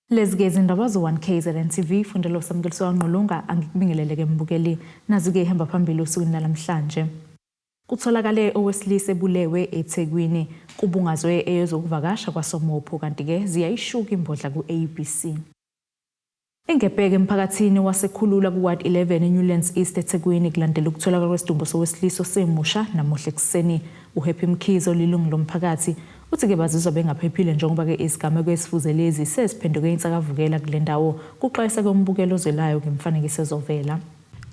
Lezi-ke izindaba zo1KZNTV fundelo samukeliso wanqulunga angikubingeleleke mbukeli nazi-ke ihamba phambili osukwini namhlanje. Kutholakale Owesilisa Ebulewe Ethekwini kubungazwe eyezokuvakasha kwaSomopho kanti-ke Ziyayishuka Imbodla ku-ABC. Engebheke emphakathini wasekhulula kuWard 11 eNewlands East Ethekwini kulandela ukutholakala kwesidumbu sowesilisa semusha namuhla ekuseni. Uhappy Mkhizo lilungu lomphakathi uthi-ke bazizwa bengaphephile njengoba-ke izigameko ezifuzelezi seziphenduke insakavukela kule ndawo kuxwayisa kombukelo ozwelayo ngemfanekiso ezovela.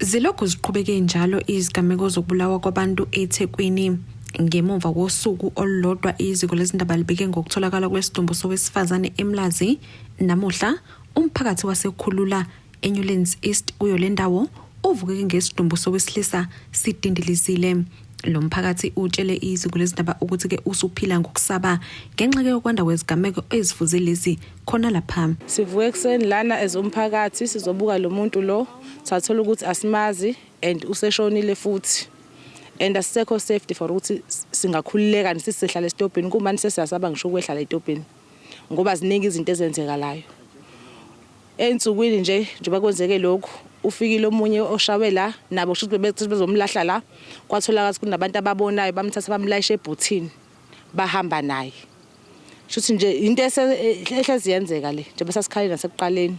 Zilokhu ziqhubeke njalo izigameko zokubulawa kwabantu eThekwini ngemuva kosuku olulodwa iziko lezindaba libike ngokutholakala kwesidumbu sowesifazane eMlazi. Namuhla umphakathi wasekhulula eNewlands East kuyo le ndawo uvukeke ngesidumbu sowesilisa sidindilizile. Lo mphakathi utshele iziko lezindaba ukuthi-ke usuphila ngokusaba ngenxa yokwanda kwezigameko ezifuzelezi khona lapha. Sivuke ekuseni lana ezomphakathi sizobuka lo muntu lo sathola ukuthi asimazi and useshonile futhi and asisekho safety for ukuthi singakhululeka nisisehlala esitobhini kumani sesiyasaba ngisho ukwehlala etobhini ngoba ziningi izinto ezenzekalayo. Ensukwini njengoba kwenzeke lokhu ufikile omunye oshawe la nabo shuthi bezomlahla la kwatholakala ukuthi kunabantu ababonayo bamthatha bamlayisha ebhuthini bahamba naye. Shuthi nje into ehlezi yenzeka le njengoba sasikhalile nasekuqaleni.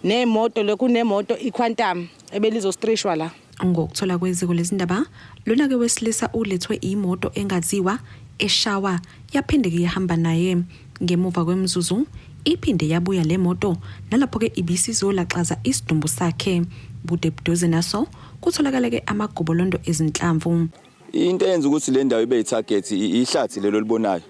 Nemoto lokhu nemoto iQuantum ebelizostrishwa la. Ngokuthola kweziko lezindaba lona-ke wesilisa ulethwe imoto engaziwa eshawa yaphinde-ke yahamba naye ngemuva kwemzuzu iphinde yabuya le moto nalapho-ke ibisizolaxaza isidumbu sakhe. Bude buduze naso kutholakala-ke amagobolondo ezinhlamvu. Into eyenza ukuthi le ndawo ibe yitarget ihlathi lelo libonayo.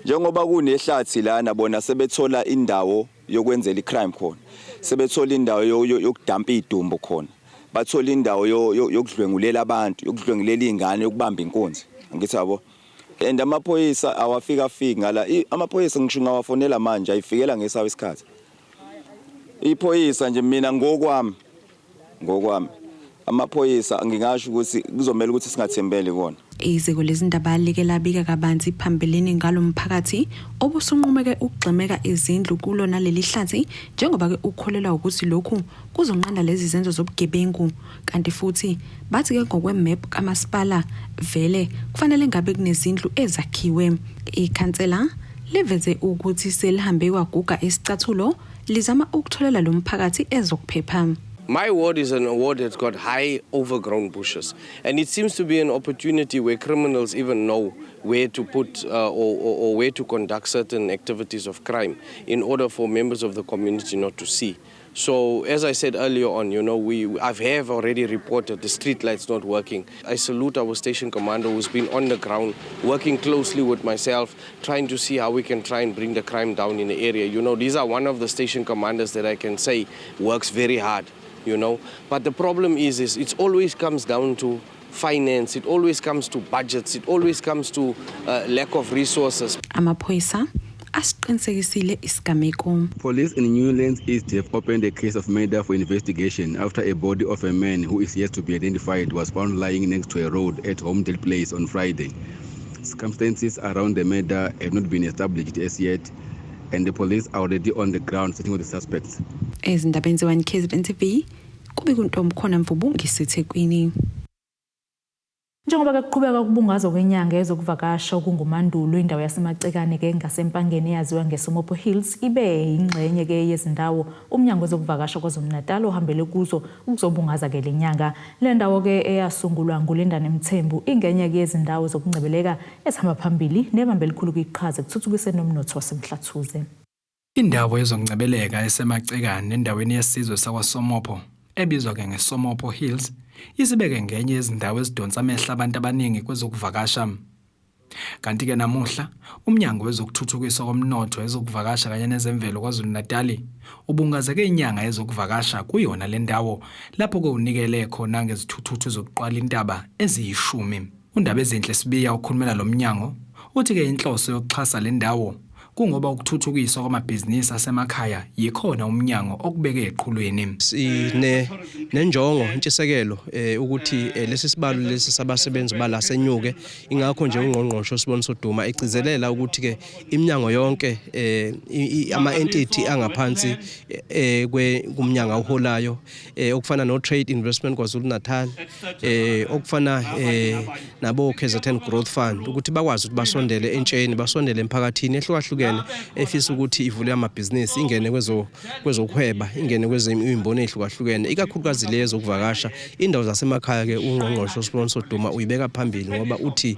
Njengoba kunehlathi lana bona sebethola indawo yokwenzela icrime khona. Sebethola indawo yokudampa idumbu khona. Bathola indawo yokudlwengulela abantu, yokudlwengulela izingane, yokubamba inkunzi. Ngithi yabo. And amaphoyisa awafika ngala amaphoyisa ngisho ngawafonela manje ayifikela ngesawo isikhathi. Iphoyisa nje mina ngokwami amaphoyisa ngingasho ukuthi kuzomela ukuthi singathembele kona. Iziko lezindaba like labika kabanzi phambilini ngalo mphakathi obusunqumeke ukugximeka izindlu kulo naleli hlathi njengoba-ke ukholelwa ukuthi lokhu kuzonqanda lezi zenzo zobugebengu kanti futhi bathi-ke ngokwemap kamasipala vele kufanele ngabe kunezindlu ezakhiwe. Ikhansela liveze ukuthi selihambe kwaguga isicathulo lizama ukutholela lo mphakathi ezokuphepha. My ward is an ward that's got high overgrown bushes, and it seems to be an opportunity where criminals even know where to put or where to conduct certain activities of crime in order for members of the community not to see. So, as I said earlier on, I have already reported the street lights not working. I salute our station commander who's been on the ground, working closely with myself, trying to see how we can try and bring the crime down in the area. These are one of the station commanders that I can say works very hard. But the problem is it always comes down to finance, it always comes to budgets, it always comes to lack of resources. Amaphoyisa asiqinisekisile isigameko. Police in Newlands East have opened a case of murder for investigation after a body of a man who is yet to be identified was found lying next to a road at Homedale Place on Friday. Circumstances around the murder have not been established as yet, and the police are already on the ground searching for the suspects. Ezindabeni ze1KZNTV kube kuntombi khona mvubu ngiseThekwini. Njengoba kuqhubeka ukubungazwa kwenyanga ezokuvakasha okungumandulo indawo yasemacekane-ke ngasempangeni eyaziwa ngeSomopho Hills ibe yingxenye-ke yezindawo umnyango wezokuvakasha KwaZulu-Natal ohambele kuzo ukuzobungaza-ke le nyanga. Le ndawo-ke eyasungulwa nguLindane Mthembu ingenye-ke yezindawo zokungcebeleka ezihamba phambili nebambe elikhulu kwiqhaza ekuthuthukiseni nomnotho wasemhlathuze. Indawo yezokungcebeleka esemacekane endaweni yesizwe sakwaSomopho ebizwa-ke ngeSomopho Hills isibeke ngenye yezindawo ezidonsa amehlo abantu abaningi kwezokuvakasha. Kanti-ke namuhla umnyango wezokuthuthukiswa komnotho ezokuvakasha kanye nezemvelo KwaZulu-Natal ubungazeke inyanga ezokuvakasha kuyona le ndawo lapho kunikele khona ngezithuthuthu zokuqala intaba eziyishumi. Undaba ezinhle Sibiya ukhulumela lo mnyango uthi-ke inhloso yokuxhasa le ndawo kungoba ukuthuthukiswa kwamabhizinisi asemakhaya yikhona umnyango okubeke eqhulweni. Nenjongo intshisekelo ukuthi lesi sibalo lesi sabasebenzi bala senyuke, ingakho nje ungqongqosho Siboniso Duma egcizelela ukuthi ke iminyango yonke ama entity angaphansi kumnyango awuholayo okufana no Trade Investment KwaZulu-Natal okufana nabo KZN Growth Fund ukuthi bakwazi ukuthi basondele entsheni, basondele emphakathini ehlukahlukene efisa ukuthi ivule amabhizinisi, ingene kwezokuhweba, ingene kwezimboni ehlukahlukene, ikakhulukazi lezo zokuvakasha. Indawo zasemakhaya ke ungqongqosho Siboniso Duma uyibeka phambili ngoba uthi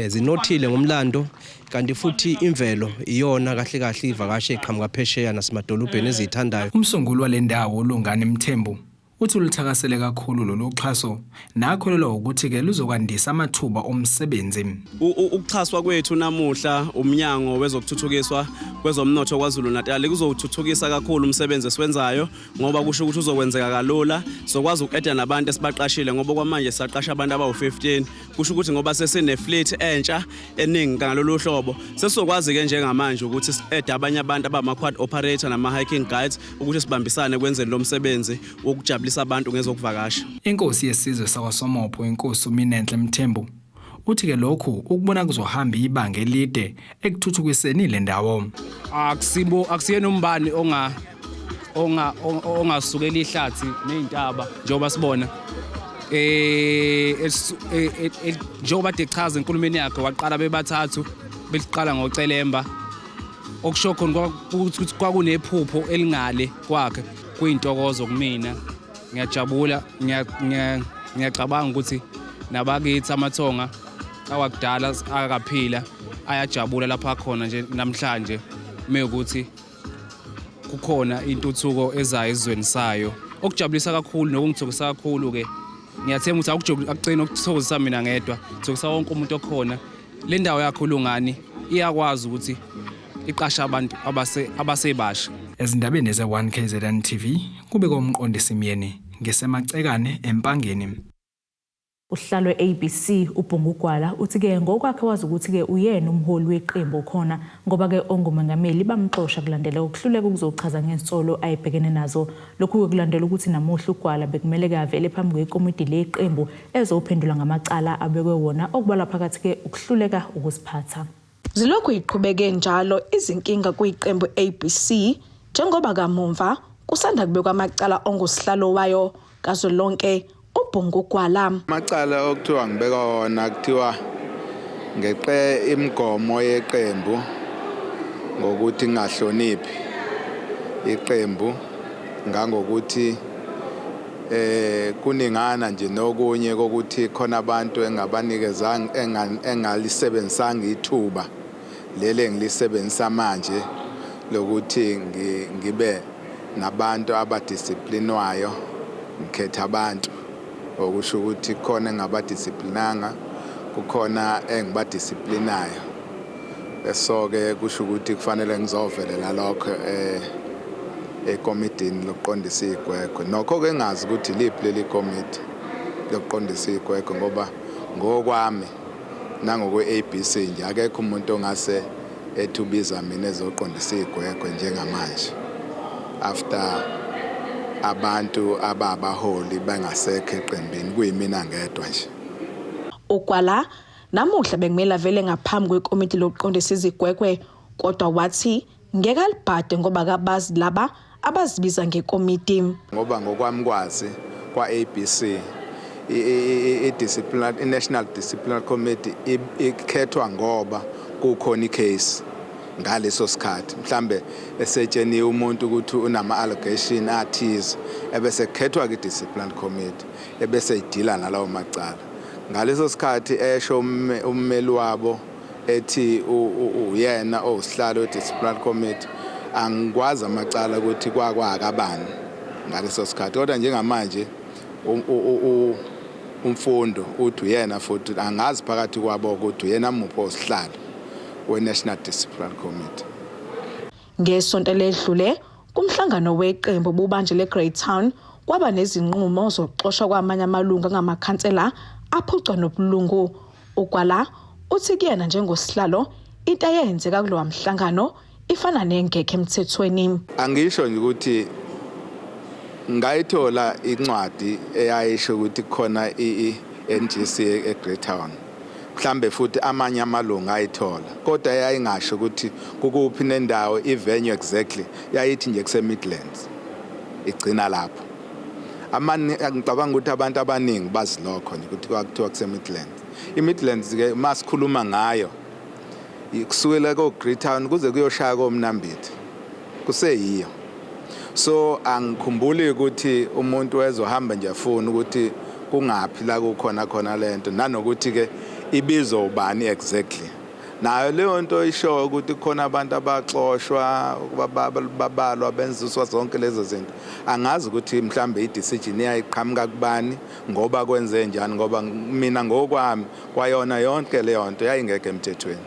zinothile ngomlando, kanti futhi imvelo iyona kahle kahle ivakasha eqhamuka phesheya nasemadolobheni ezithandayo. Umsunguli walendawo uLungane Mthembu uthi ulithakasele kakhulu lolu xhaso, nakholelwa ukuthi ke luzokwandisa amathuba omsebenzi. Ukuxhaswa kwethu namuhla umnyango wezokuthuthukiswa kwezomnotho KwaZulu-Natal kuzothuthukisa kakhulu umsebenzi esiwenzayo ngoba kusho ukuthi uzokwenzeka kalula, sokwazi ukuqeda nabantu esibaqashile ngoba kwamanje saqasha abantu abawu15, kusho ukuthi ngoba sesine fleet entsha eningi ngalolu hlobo sesizokwazi ke njengamanje ukuthi siqede abanye abantu abama quad operator nama hiking guides ukuthi sibambisane kwenzeni lo msebenzi wokujabulisa abantu ngezokuvakasha. Inkosi yesizwe sakwaSomopho inkosi uMinenhle Mthembu uthi ke lokhu ukubona kuzohamba ibanga elide ekuthuthukiseni le ndawo. Akusiyena umbani ongasukela ihlathi nezintaba njengoba sibona njengoba dechaza enkulumeni yakhe waqala bebathathu beliqala ngocelemba okusho khona ukuthi kwakunephupho elingale kwakhe kuyintokozo kumina. Ngiyajabula, ngiyacabanga ukuthi nabakithi amathonga awakudala akaphila ayajabula lapha khona nje namhlanje mekuthi kukhona intuthuko ezayo ezweni sayo. Okujabulisa kakhulu nokungithokisa kakhulu ke ngiyathemba ukuthi akugcina ukuthokozisa mina ngedwa, ngithokisa wonke umuntu okhona. Le ndawo yakho uLungane iyakwazi ukuthi iqasha abantu abasebasha. Ezindabeni ze1KZNTV kube komqondisi Myeni ngesemacekane empangeni. Uhlalo ABC uBhungugwala uthi ke ngokwakhe wazi ukuthi ke uyena umholi weqembu khona ngoba ke ongumengameli bamxosha kulandela ukuhluleka ukuzochaza ngensolo ayibhekene nazo. Lokhu kulandela ukuthi namuhla uGwala bekumele ke avele phambi kwekomiti leqembu ezophendula ngamacala abekwe wona okubala phakathi ke ukuhluleka ukusiphatha. Zilokhu iqhubeke njalo izinkinga kuyiqembu ABC njengoba kamumva kusanda kubekwa amacala ongusihlalo wayo kazwelonke uBhungugwala. Amacala okuthiwa ngibeka wona kuthiwa ngeqe imigomo yeqembu ngokuthi ngahloniphi iqembu, ngangokuthi kuningana nje nokunye kokuthi khona abantu engabanikezanga engalisebenzisanga ithuba lele ngilisebenzisa manje lokuthi ngibe nabantu abadisciplinwayo, ngikhetha abantu okusho ukuthi khona engabadisciplinanga kukhona engibadisciplinayo. So ke kusho ukuthi kufanele ngizovelela lokho ekomidini lokuqondisa igwegwe. Nokho ke ngazi ukuthi liphi leli komiti lokuqondisa igwegwe ngoba ngokwami nangokwe ABC nje akekho umuntu ongase ethubiza mina ezoqondisa igwegwe njengamanje after abantu ababaholi bangasekho eqembini kuyimina ngedwa nje. uGwala namuhla bekumela vele ngaphambi kwekomiti lokuqondisa izigwegwe kodwa wathi ngeke alibhade ngoba kabazi laba abazibiza ngekomiti. Ngoba ngokwami kwazi kwa ABC i-National Disciplinary Committee ikhethwa ngoba kukhona icase ngaleso sikhathi mhlambe esetsheni umuntu ukuthi unama allegation athize ebese khethwa ku-disciplinary committee ebese idila nalawo macala. Ngaleso sikhathi esho ummeli wabo ethi uyena osihlalo we-disciplinary committee angikwazi amacala ukuthi kwakwakabani ngaleso sikhathi, kodwa njengamanje umfundo uthi uyena futhi angazi phakathi kwabo ukuthi uyena mupho osihlalo we-National Disciplinary Committee. Ngesonto ledlule kumhlangano weqembu bubanje leGreytown kwaba nezinqumo zokuxoshwa kwamanye amalungu ngamakhansela aphucwa nobulungu. uGwala uthi kuyena njengosihlalo into eyenzeka kulowa mhlangano ifana nengekho emthethweni. Angisho nje ukuthi ngayithola incwadi eyayisho ukuthi khona iNGC eGreytown. Mhlambe futhi amanye amalungu ayithola. Kodwa yayingasho ukuthi kukuphi nendawo ivenue exactly. Yayithi nje kuse Midlands. Igcina lapho. Ngicabanga ukuthi abantu abaningi bazilokho nje ukuthi kwakuthiwa kuse Midlands. iMidlands ke masikhuluma ngayo kusukela ko Greytown kuze kuyoshaya koMnambithi kuseyiyo. So angikhumbuli ukuthi umuntu wezohamba nje afuna ukuthi kungaphhi la kukhona lento nanokuthi ke ibizo ubani exactly. Nayo leyo nto isho ukuthi kukhona abantu abaxoshwa babalwa benziswa zonke lezo zinto. Angazi ukuthi mhlambe i-decision yayiqhamuka kubani ngoba kwenze njani ngoba mina ngokwami kwayona yonke leyo nto yayingeke emthethweni.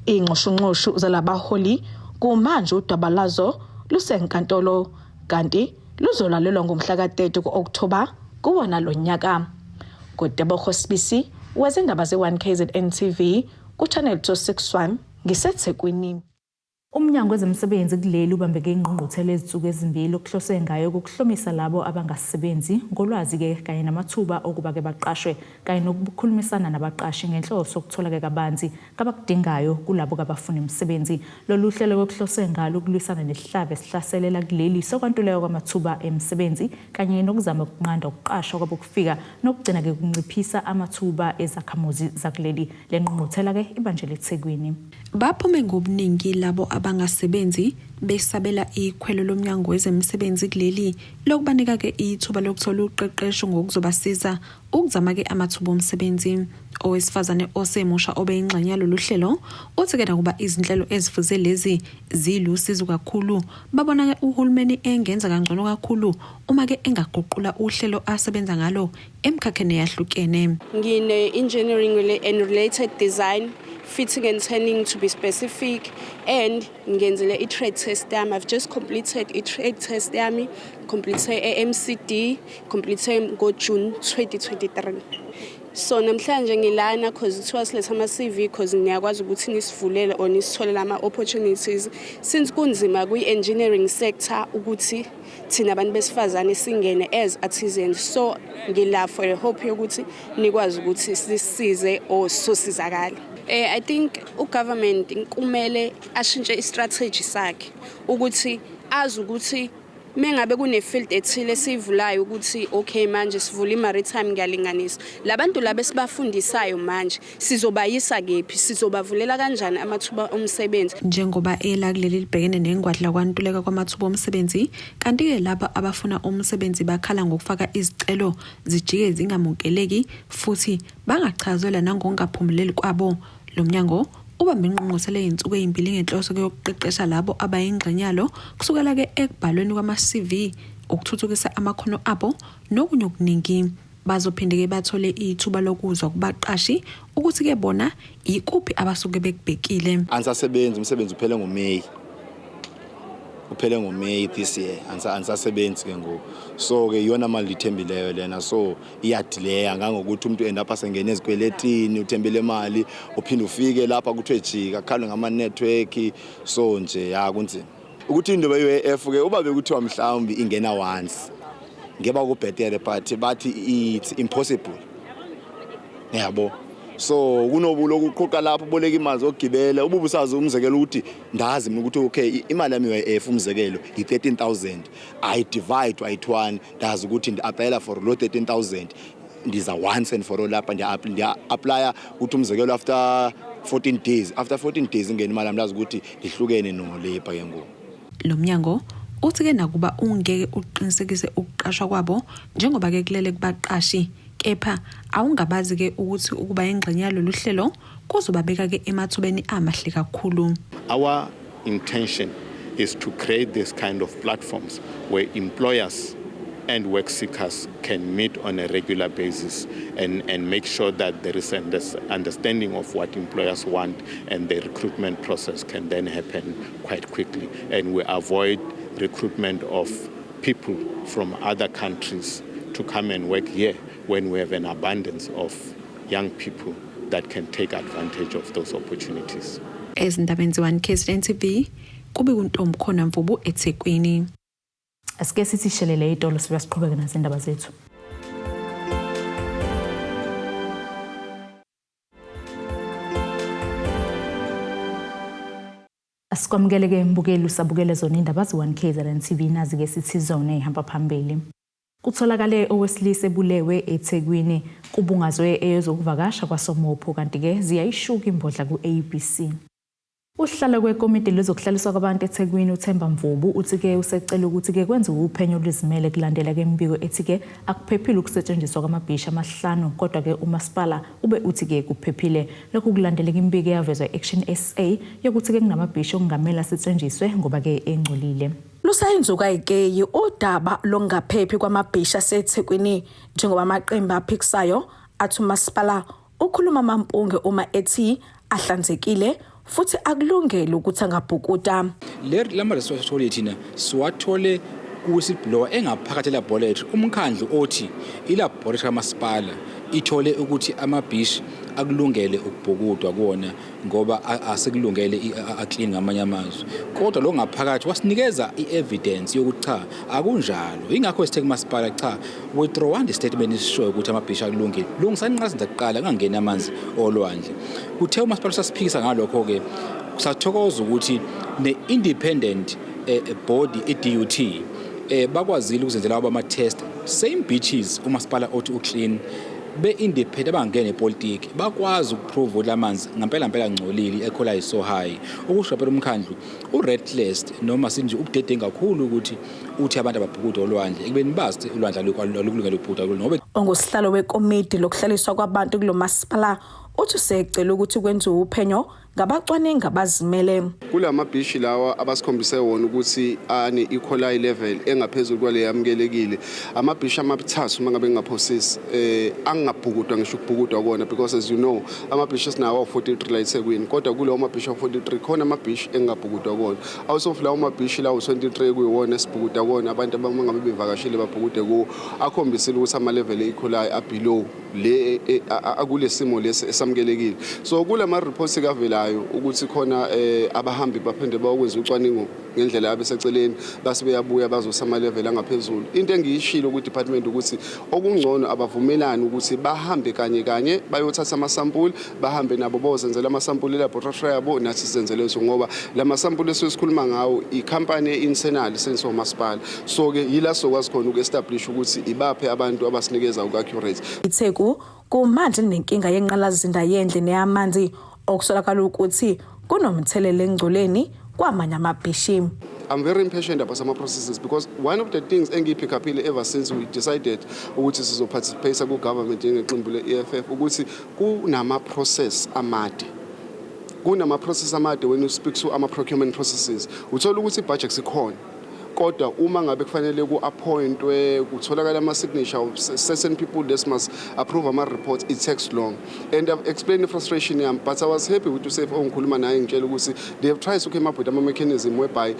Ingxoshunxoshu zalabaholi kumanje udaba lazo lusenkantolo kanti luzolalelwa ngomhla ka-30 ku-October kuwona lo nyaka. Kutebogo Sibisi wezindaba ze1KZNTV ku-channel 261 ngiseThekwini. Umnyango wezemisebenzi kuleli ubambeke ingqungquthela ezinsuku ezimbili okuhlose ngayo ukuhlomisa labo abangasebenzi ngolwazi ke kanye namathuba okuba ke baqashwe kanye nokukhulumisana nabaqashi ngenhloso ukutholakala kabanzi kabakudingayo kulabo abafuna imisebenzi. Lolu hlelo okuhlose ngalo ukulwisana nesihlave esihlaselela kuleli sokwantuleka kwamathuba emisebenzi kanye nokuzama ukunqanda ukuqashwa kwabokufika nokugcina ke ukunciphisa amathuba ezakhamuzi zakuleli. Le ngqungquthela ke ibanjele eThekwini. Baphume ngobuningi labo abangasebenzi besabela ikhwelo lomnyango wezemisebenzi kuleli lokubanika ke ithuba lokuthola uqeqesho ngokuzobasiza ukuzama ke amathuba omsebenzi. Owesifazane osemusha obeyingxenye yalolu hlelo uthi ke nakuba izinhlelo ezifuze lezi zilusizo kakhulu babona ke uhulumeni engenza kangcono kakhulu uma ke engaguqula uhlelo asebenza ngalo emkhakheni yahlukene. Ngine engineering and related design, fitting and turning to be specific, and ngenzele i-trade test yami. I've just completed i-trade test yami, completed AMCD, completed ngo-June 2023. So namhlanje ngilana because it was letha ama-CV because ngiyakwazi ukuthi nisivulele or nisitholele ama-opportunities since kunzima kwi-engineering sector ukuthi thina abantu besifazane singene as artisans. So ngila for a hope yokuthi nikwazi ukuthi sisize or sosizakala. I think ugovernment kumele ashintshe istrategy sakhe ukuthi azi ukuthi mengabe kune field ethile sivulayo ukuthi okay manje sivula i-maritime ngiyalinganisa labantu laba esibafundisayo manje sizobayisa kephi sizobavulela kanjani amathuba omsebenzi njengoba ela kuleli libhekene nengwadla kwantuleka kwamathuba omsebenzi kanti ke laba abafuna umsebenzi bakhala ngokufaka izicelo zijike zingamukeleki futhi bangachazelwa nangongaphumeleli kwabo. Lo mnyango ubambe ingqungquthela yinsuku ezimbili ngenhloso yokuqeqesha labo abayingxenyalo kusukela ke ekubhalweni kwama-CV ukuthuthukisa amakhono abo nokunye okuningi. Bazophinde ke bathole ithuba lokuzwa kubaqashi ukuthi ke bona ikuphi abasuke bekubhekile. Angisasebenzi umsebenzi uphele ngoMay this year angisasebenzi ke ngoku so ke iyona mali ithembileyo lena so iyadileya ngangokuthi umuntu end up asengene ezikweletini uthembele imali uphinde ufike lapha kuthiwe jika khalwe ngama network so nje kunzima ukuthi indaba ye-UIF ke uba bekuthiwa mhlawumbi ingena once ngeba kubhetere but bathi it's impossible yabo. So kunobulo ukuqoqa lapho boleka imali zokugibela ububusazi umzekelo ukuthi ndazi mina ukuthi okay imali yami ye-UIF umzekelo i13,000 I divide by 1 ndazi ukuthi ndi-apply for lo 13,000 ndiza once and for all lapha ndiya-apply ukuthi umzekelo after 14 days ingene imali yami ndazi ukuthi ndihlukene no-labor ke ngoku. Lo mnyango uthi ke nakuba ungeke uqinisekise ukuqashwa kwabo njengoba ke kulele kubaqashi kepha awungabazi ke ukuthi ukuba ingxenye yalolu hlelo kuzobabeka ke emathubeni amahle kakhulu. Our intention is to create this kind of platforms where employers and work seekers can meet on a regular basis and make sure that there is an understanding of what employers want and the recruitment process can then happen quite quickly, and we avoid recruitment of people from other countries to come and work here when we have an abundance of young people that can take advantage of those opportunities. Ezindabeni ze1KZNTV kube kuntombi khona Mvubu eThekwini. Asike sithi shelele itolo sibasiqhubeka nazindaba zethu. Asikwamukele mbukeli usabukele zona indaba Z1KZNTV nazi ke sithi zona ehamba phambili. Kutholakale Owesilisa Ebulewe Ethekwini kubungazwe eyezokuvakasha kwaSomopho kanti ke Ziyayishuka Imbodla ku ABC. Uhlala kwekomiti lezokuhlaliswa kwabantu eThekwini uThemba Mvubu uthi ke usecela ukuthi ke kwenziwe uphenyo lwezimele kulandela ke imbiko ethi ke akuphephile ukusetshenziswa kwamabhisha amahlanu kodwa ke umasipala ube uthi ke kuphephile. Lokhu kulandeleka imbiko yavezwa Action SA yokuthi ke kunamabhisha okungamela asetshenziswe ngoba ke engcolile. Lusayenzuka ikeyi udaba longaphephi kwamabhisha seThekwini njengoba amaqembu aphikisayo athi umasipala ukhuluma amampunge uma ethi ahlanzekile futhi akulungele ukuthi angabhukuta. Lama resources thina siwathole ku-whistleblower engaphakathi elaboratory umkhandlu othi ilaboratory kamasipala ithole ukuthi amabhishi akulungele ukubhukudwa kuona ngoba asekulungele aclean ngamanye amazwi kodwa lo ngaphakathi wasinikeza i-evidence yokuthi cha akunjalo ingakho sithe kumasipala cha withdraw the statement isishoyo ukuthi amabhishi akulungele lungisanqaza ndaqala ngangena amanzi olwandle kuthe umasipala sasiphikisa ngalokho ke sathokoza ukuthi ne-independent body i-DUT bakwazile ukuzenzela aba ama-test same beaches umasipala othi uclean be-independent abangene epolitiki bakwazi ukuprove lamanzi ngempela ngcolile equality so high ukusho phela umkhandlu uredless noma sinje ubudede kakhulu ukuthi uthi abantu ababhukuda olwandle ekubeni bazi ulwandle alukulungela ukubhukuda ngoba ongosihlalo wekomiti lokuhlaliswa kwabantu kulo masipala uthi usecela ukuthi kwenziwe uphenyo ngabacwaningi abazimele kulamabhishi lawa abasikhombise wona ukuthi ane equality level engaphezulu kwale yamkelekile amabhishi amathathu mangabe ngaphosisi angabhukudwa ngisho ukubhukudwa kona because as you know amabhishi sinawo 43 la eThekwini kodwa kulowo mabhishi 43 khona amabhishi engabhukudwa kona out of lawo mabhishi lawo 23 kuyiwona esibhukuda kona abantu abangabe bevakashile babhukude ku akhombisile ukuthi ama level equality abelow le akule simo lesi esamkelekile so kulama reports kavela ukuthi khona abahambi baphinde bakwenza ucwaningo ngendlela yabeseceleni base beyabuya bazosama level angaphezulu into engiyishilo ku department ukuthi okungcono abavumelani ukuthi bahambe kanye bayothatha amasampuli bahambe nabo bozenzela amasampuli laboratory yabo nathi sizenzele eso ngoba lama sampuli esisikhuluma ngawo icompany internal senso masipala so ke yila sokwazi khona ukuestablish ukuthi ibaphe abantu abasinikeza ukaccurate itheku kumanje nenkinga yenqalazinda yendle neyamanzi okusolakala ukuthi kunomthelele engcoleni kwamanye amabhishi. I'm very impatient about some processes because one of the things engipick up ever since we decided ukuthi sizoparticipate ku government ngeqembu le-EFF ukuthi kunama process amade. Kunama process amade when you speak to ama procurement processes. Uthola ukuthi budget sikhona. Kodwa uma ngabe kufanele ku-appointwe kutholakala ama-signature of certain people that must approve ama-reports, it takes long. And I've explained the frustration yami, but I was happy to say ngikhuluma naye ngitshela ukuthi they have tried to come up with ama-mechanism whereby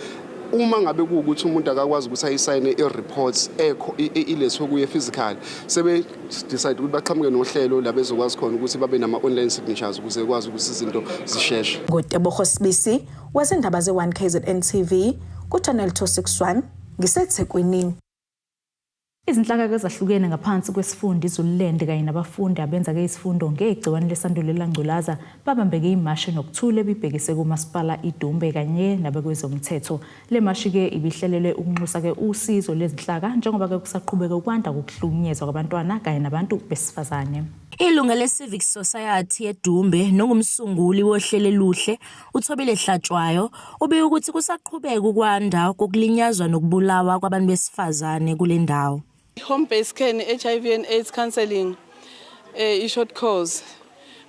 uma ngabe kuukuthi umuntu akakwazi ukuthi ayisayine i-reports ilethwe kuye physical sebe decide ukuthi baqhamuke nohlelo la bezokwazi khona ukuthi babe nama-online signatures ukuze kwazi ukuthi izinto zisheshe. Ngotebogo Sibisi wezindaba ze1KZNTV kuchannel 261 ngiseThekwini. Izinhlaka ezahlukene ngaphansi kwesifundo iZululand kanye nabafundi abenza ke isifundo ngegciwane lesandulela ngculaza babambeke imashi nokuthula ebibhekise kumasipala iDumbe kanye nabekwezomthetho. Le mashi ke ibihlelelwe ukunxusa ke usizo lezinhlaka njengoba ke kusaqhubeka ukwanda kokuhlukunyezwa kwabantwana kanye nabantu besifazane. Ilunga le-Civic Society eDumbe nongumsunguli wohlelo luhle uThobile Hlatshwayo ube ukuthi kusaqhubeka ukwanda kokulinyazwa nokubulawa kwabantu besifazane kule ndawo. Home based care HIV and AIDS counseling i-short course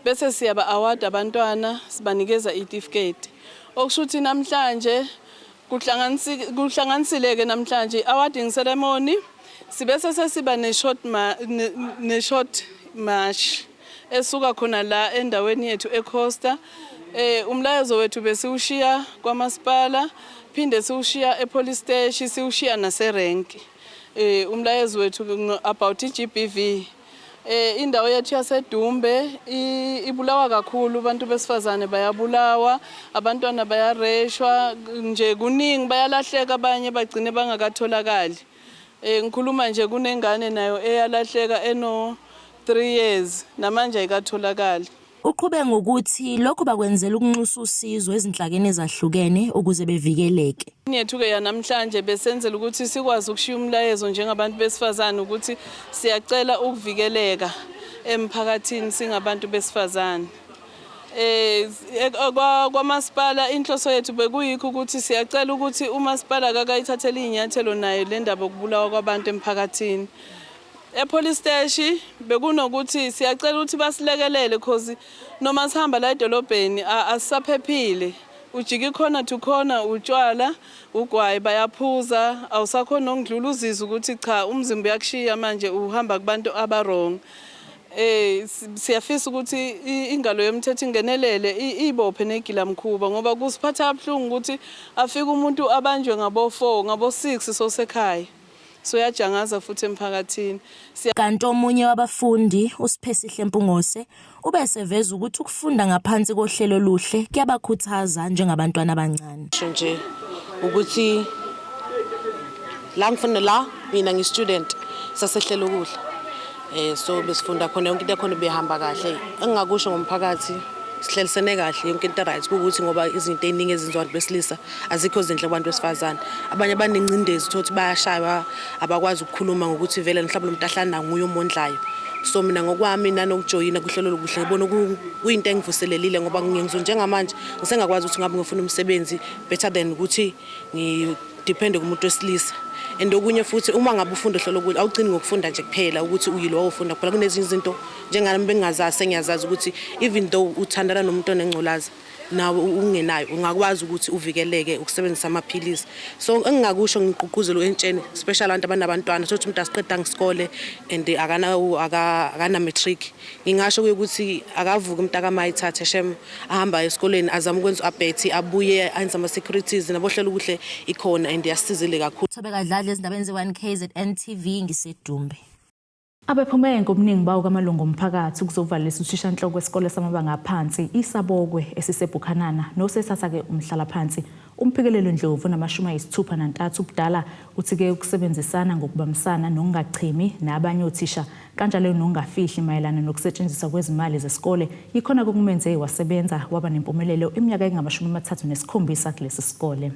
bese siyaba award abantwana sibanikeza i-certificate okushuthi namhlanje kuhlanganisile ke namhlanje awarding ceremony sibese sesiba ne-short march esuka khona la endaweni yethu eCosta umlayezo wethu besiwushiya kwamasipala phinde siwushiya epolice station siwushiya naserank umlayezo wethu about iGBV Indawo yethu yaseDumbe ibulawa kakhulu, abantu besifazane bayabulawa, abantwana bayareshwa, nje kuningi bayalahleka, abanye bagcine bangakatholakali. Ngikhuluma nje kunengane nayo eyalahleka eno 3 years namanje ayikatholakali. Uqhube ngokuthi lokho bakwenzela ukunxusa usizo ezinhlakeni ezahlukene ukuze bevikeleke. Yethu-ke yanamhlanje besenzela ukuthi sikwazi ukushiya umlayezo njengabantu besifazane ukuthi siyacela ukuvikeleka emphakathini singabantu besifazane. Kwamasipala inhloso yethu bekuyikho ukuthi siyacela ukuthi umasipala akayithathele inyathelo nayo le ndaba okubulawa kwabantu emphakathini. Police station bekunokuthi siyacela ukuthi basilekelele because noma sihamba la edolobheni asisaphephile. Ujika khona to khona utshwala ugwayi bayaphuza awusakhona ukudlula uzizwe ukuthi cha umzimba uyakushiya manje uhamba kubantu abarong. Siyafisa ukuthi ingalo yomthetho ingenelele ibophe negilamkhuba ngoba kusiphatha abhlungu ukuthi afike umuntu abanjwe ngabo 4 ngabo 6 sosekhaya. So yajangaza futhi emphakathini. Kanti omunye wabafundi uSiphesihle Mpungose ubeseveza ukuthi ukufunda ngaphansi kohlelo oluhle kuyabakhuthaza njengabantwana abancane. Nje ukuthi la ngifuna la mina ngi-student sasehlelo okuhle. So besifunda khona yonke into yakhona behamba kahle. Engingakusho ngomphakathi sihlelisene kahle yonke into right ukuthi ngoba izinto eziningi ezenziwa besilisa azikho zinhle kubantu besifazane. Abanye banencindezi ukuthi bayashaywa abakwazi ukukhuluma ngokuthi vele mhlawumbe umuntu ahlala nguye umondlayo. So mina ngokwami nanokujoyina kuhlelo lokuhle ngibona kuyinto engivuselelile ngoba ngiyengizwe njengamanje ngisengakwazi ukuthi ngabe ngifuna umsebenzi better than ukuthi ngidepende kumuntu wesilisa. And okunye futhi uma ngabe ufunda hlelo ukuthi awugcini ngokufunda nje kuphela ukuthi uyilo ufunda kuphela kunezinye izinto njengami bengazazi sengiyazazi ukuthi even though uthandana nomuntu onengculaza nawe ungenayo ungakwazi ukuthi uvikeleke ukusebenzisa amaphilisi. So engingakusho ngigqugquzelo entsheni especially abantu abanabantwana sokuthi umuntu asiqeda ngesikole and akana matric. Ngingasho ukuthi akavuka umuntu akamayithathe shem ahamba esikoleni azama ukwenza update abuye enza ama securities nabohlelo kuhle ikhona and yasizile kakhulu. Thobeka Dladla ezindabeni ze1KZNTV ngisedumbe. Abephume ngobuningi bawo kamalungu omphakathi ukuzovalisa uthishanhloko wesikole samabanga aphansi isabokwe esiseBukhanana nosesatha-ke umhlala phansi umphikelelo Ndlovu na63 ubudala uthi-ke ukusebenzisana ngokubambisana nokungachimi nabanye othisha kanjalo nokungafihli mayelana nokusetshenziswa kwezimali zesikole yikhona kokumenze wasebenza waba nempumelelo iminyaka engama37 kulesi sikole.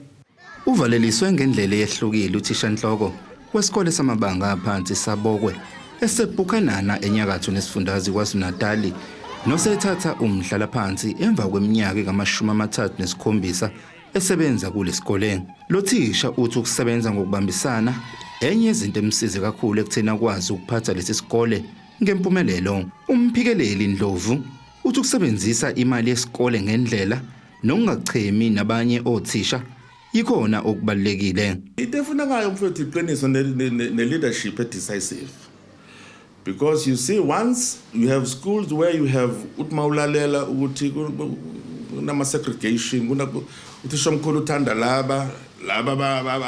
Uvaleliswe ngendlela eyehlukile uthishanhloko wesikole samabanga aphansi sabokwe eseBukhanana enyakatho nesifundazwe KwaZulu-Natal nosethatha umhlala phansi emva kweminyaka engama37 esebenza kulesikole. Lo thisha uthi ukusebenza ngokubambisana enye izinto emsize kakhulu ekutheni akwazi ukuphatha lesi sikole ngempumelelo. Umphikeleli Ndlovu uthi ukusebenzisa imali yesikole ngendlela nokungachemi nabanye othisha yikhona okubalekile. Itefunekayo mfowethu iqiniso ne-leadership decisive. Because you see, once you have schools where you have utmawulalela ukuthi kunama segregation uthisha omkhulu uthanda laba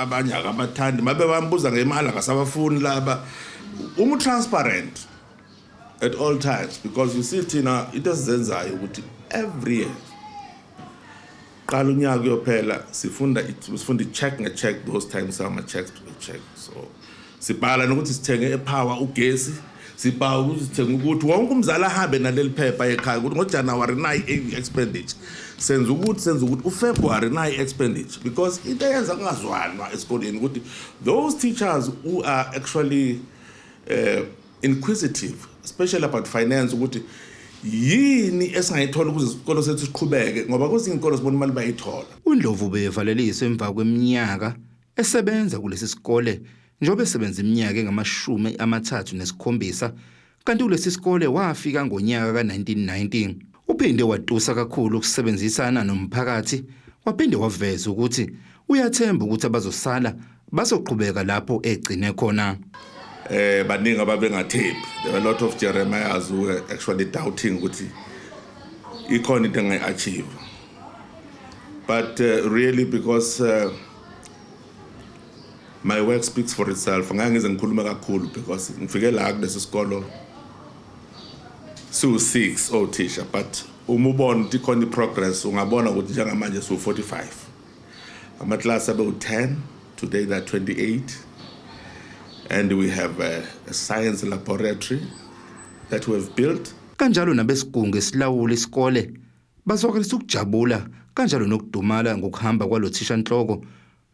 abanye abathandi mabe bambuza ngemali akasabafuni laba transparent at all times, because you see thina into esizenzayo ukuthi every year qala unyaka uyophela sifunda check nge-check those times ama-checks to check. So sibhala nokuthi sithenge epower ugesi sibhala ukuthi sithenge ukuthi wonke umzali ahambe naleli phepha ekhaya ukuthi ngoJanuary nayi expenditure senza ukuthi uFebruary nayi expenditure, because into eyenza kungazwanwa esikoleni ukuthi those teachers who are actually inquisitive especially about finance ukuthi yini esingayithola ukuze isikolo sethu siqhubeke ngoba kwezinye inkolo sibona imali bayithola. uNdlovu bevaleliswe emva kweminyaka esebenza kulesi sikole njengoba esebenza iminyaka engama37 kanti kulesi sikole wafika ngonyaka ka1919. Uphinde watusa kakhulu ukusebenzisana nomphakathi waphinde waveza ukuthi uyathemba ukuthi abazosala bazoqhubeka lapho egcine khona. Baningi ababengathembi. There were a lot of Jeremiahs who were actually doubting ukuthi ikhona into engayi-achieve. But really, because my work speaks for itself, ngangize ngikhuluma kakhulu because ngifike la kulesi sikolo su-6 othisha, but umubona ukuthi ikhona i-progress ungabona ukuthi njengamanje su-45. Amaklasi abe-10, today they're 28. And we have a science laboratory that we have built. Kanjalo nabesigungu esilawula isikole bazwakalisa ukujabula kanjalo nokudumala ngokuhamba kwalothisha nhloko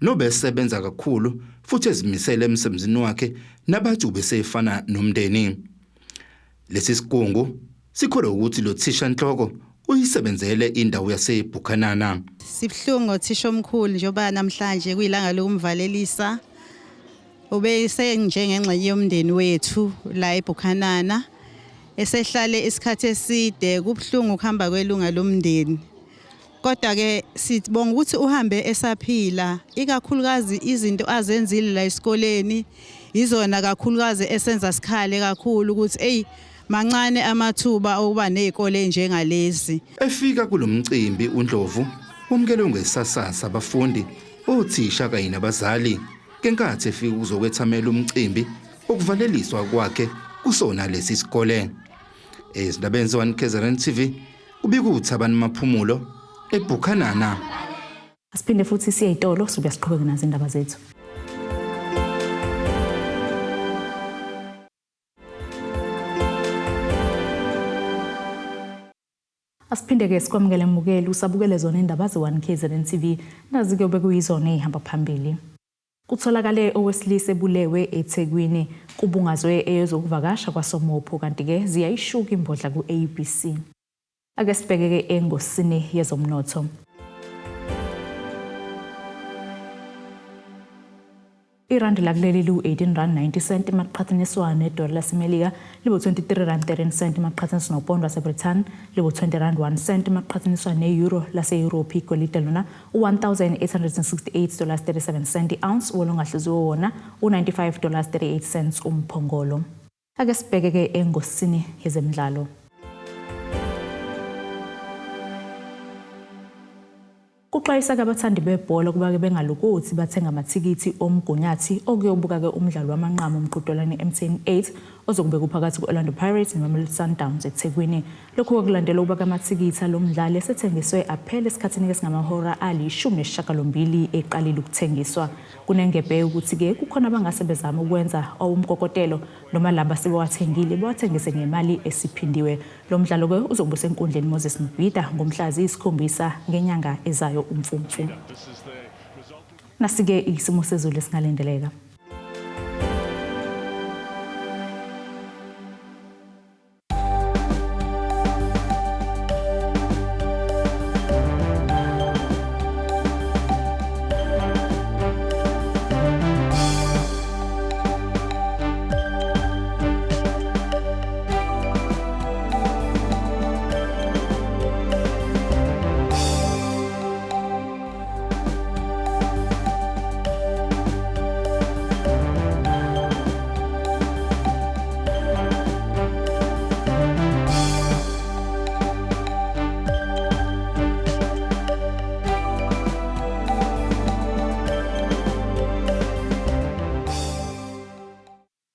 nobesebenza kakhulu futhi ezimisele emsebenzini wakhe nabathi ubesefana nomndeni. Lesi sigungu sikholwa ukuthi lo thisha nhloko uyisebenzele indawo yaseBukanana. Sibhlungu thisha omkhulu njoba namhlanje kuyilanga lokumvalelisa. Ubese njengengxenye yomndeni wethu la eBukanana. Esehlale isikhathi eside kubhlungu ukuhamba kwelunga lomndeni. Kodwa ke sibonga ukuthi uhambe esaphila, ikakhulukazi izinto azenzile la esikoleni izona kakhulukazi esenza sikhale kakhulu ukuthi mancane amathuba okuba nezikole njengalezi. Efika kulomcimbi uNdlovu wamukele ngesasasa abafundi, othisha kanye nabazali kenkathi efika ukuzokwethamela umcimbi okuvaleliswa kwakhe kusona lesi sikole. ABC.1KZNTV ubika uThabani Maphumulo eBukanana. Asiphinde futhi siye itolo sobe siqhubeke nazo indaba zethu. Asiphinde-ke sikwamukele mbukeli usabukele zona indaba ze1KZNTV nazi kuyobe kuyizona ezihamba phambili. Kutholakale Owesilisa Ebulewe Ethekwini kubungazwe eyezokuvakasha kwaSomopho kanti-ke Ziyayishuka Imbodla ku-ABC. Ake sibheke-ke engosini yezomnotho. Irandi lakuleli lu-18.90 maqhathaniswa nedola laseMelika libu-23.13 maqhathaniswa nopondo waseBrithani libu-20.01 maqhathaniswa ne-euro lase-Europe. Igolide lona $1,868.37 i-ounce wolongahluziwe wona $95.38 umphongolo. Ake sibheke-ke engosini yezemidlalo. Kuxwayisa abathandi bebhola kuba ke bengalukuthi bathenga amathikithi omgunyathi okuyobuka ke umdlalo wamanqamu umqhudelwano MTN 8 ozokubeka phakathi kweOrlando Pirates neMamelodi Sundowns eThekwini. Lokho okulandela ukuba amathikithi alomdlalo esethengiswe aphela esikhathini esingamahora ali-18 eqalile ukuthengiswa. Kunengebhe ukuthi ke kukhona abangase bezama ukwenza umkokotelo noma laba sebawathengile bawathengise ngemali esiphindiwe. Lo mdlalo ke uzokuba senkundleni Moses Mbida ngomhla zi-7 ngenyanga ezayo umfumfu. Nasike isimo sezulu esingalendeleka.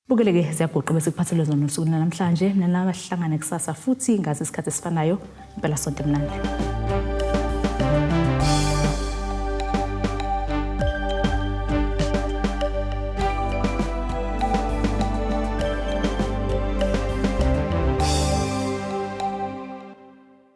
Bukeleke siyagoqa bese kuphathelwe zona usuku namhlanje nalaba sihlangane kusasa futhi ngazi isikhathi esifanayo impela sonto emnandi.